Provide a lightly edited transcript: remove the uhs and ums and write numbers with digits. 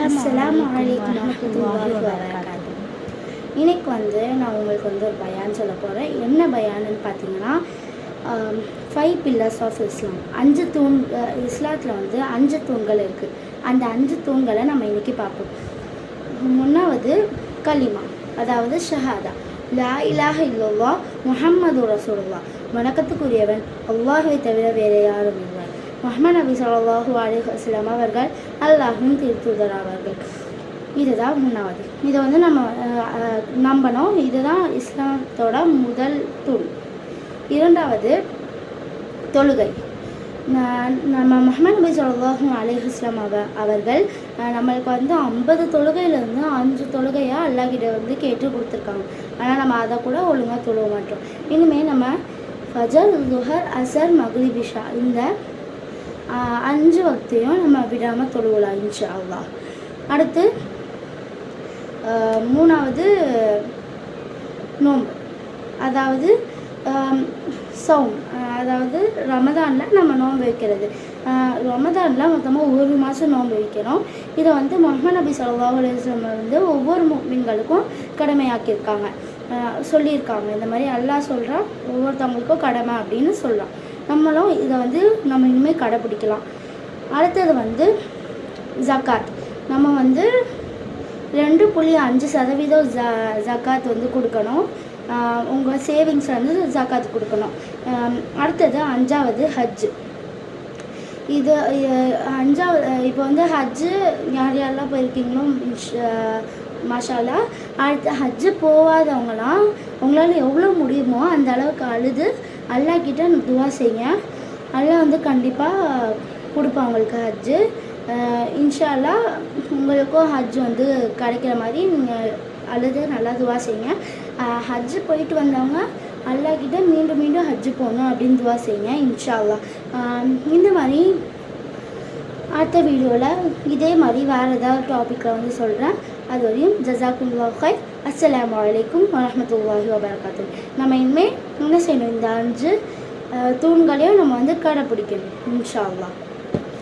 அஸ்ஸலாமு அலைக்கும் வரஹ்மத்துல்லாஹி வபரகாத்துஹு. இன்னைக்கு நான் உங்களுக்கு ஒரு பயான் சொல்ல போகிறேன். என்ன பயான்னு பார்த்தீங்கன்னா, 5 pillars ஆஃப் இஸ்லாம், 5 தூண். இஸ்லாத்தில் 5 தூண்கள் இருக்குது. அந்த 5 தூண்களை நம்ம இன்றைக்கி பார்ப்போம். முன்னாவது கலிமா, அதாவது ஷஹாதா, லா இலாஹ இல்லல்லாஹ் முஹம்மது ரசூலுல்லாஹ், வணக்கத்துக்குரியவன் அல்லாஹ்வை தவிர வேறு யாரும் இல்லை, முஹம்மது நபி ஸல்லல்லாஹு அலைஹி வஸல்லம் அவர்கள் அல்லாஹ்வின் திருத்தூதர் ஆவார்கள். இதுதான் முன்னாவது. இதை நம்ம நம்பணும். இதுதான் இஸ்லாத்தோட முதல் தூண். இரண்டாவது தொழுகை. நம்ம முஹம்மது நபி ஸல்லல்லாஹு அலைஹி வஸல்லம் அவர்கள் நம்மளுக்கு 50 தொழுகையிலேருந்து 5 தொழுகையாக அல்லாஹ்கிட்ட கேட்டு கொடுத்துருக்காங்க. ஆனால் நம்ம அதை கூட ஒழுங்காக தொழுவ மாட்டோம். இனிமேல் நம்ம ஃபஜர், லுஹர், அசர், மக்ரிப், இஷா இந்த 5 வக்தையும் நம்ம விடாமல் தொழுவலாம் இன்ஷா அல்லாஹ். அடுத்து மூணாவது நோன்பு, அதாவது சௌம், அதாவது ரமதானில் நம்ம நோன்பு வைக்கிறது. ரமதானில் மொத்தமாக 1 மாதம் நோன்பு வைக்கிறோம். இதை முஹம்மது நபி ஸல்லல்லாஹு அலைஹி வஸல்லம் ஒவ்வொரு முஃமின்களுக்கும் கடமையாக்கியிருக்காங்க, சொல்லியிருக்காங்க. இந்த மாதிரி அல்லாஹ் சொல்கிறான், ஒவ்வொருத்தவங்களுக்கும் கடமை அப்படின்னு சொல்கிறான். நம்மளும் இதை நம்ம இனிமேல் கடைப்பிடிக்கலாம். அடுத்தது ஜக்காத். நம்ம 2.5% ஜக்காத் கொடுக்கணும். உங்கள் சேவிங்ஸ் ஜக்காத் கொடுக்கணும். அடுத்தது 5வது ஹஜ். இது 5வது. இப்போ ஹஜ்ஜு யார் யாரெல்லாம் போயிருக்கீங்களோ மாஷா அல்லாஹ். அடுத்து ஹஜ்ஜு போகாதவங்களாம் உங்களால் எவ்வளோ முடியுமோ அந்த அளவுக்கு அழுது அல்லாஹ்கிட்ட துவா செய்யுங்க. அல்லாஹ் கண்டிப்பாக கொடுப்பான் உங்களுக்கு ஹஜ்ஜு. இன்ஷா அல்லாஹ் உங்களுக்கும் ஹஜ் கிடைக்கிற மாதிரி நீங்கள் அழுது நல்லா துவா செய்யுங்க. ஹஜ்ஜு போயிட்டு வந்தவங்க அல்லாஹ்கிட்ட மீண்டும் மீண்டும் ஹஜ்ஜு போகணும் அப்படின்னு துவா செய்யுங்க இன்ஷா அல்லாஹ். இந்த மாதிரி அடுத்த வீடியோவில் இதே மாதிரி வேறு ஏதாவது டாப்பிக்கில் சொல்கிறேன். அது வரையும் ஜஸாக்குமுல்லாஹ் கைர். அஸ்ஸலாமு அலைக்கும் வரஹ்மத்துல்லாஹி வபரகாத்துஹு. நம்ம இனிமேல் என்ன செய்யணும், இந்த 5 தூண்களையும் நம்ம கடைப்பிடிக்கணும் இன்ஷா அல்லாஹ்.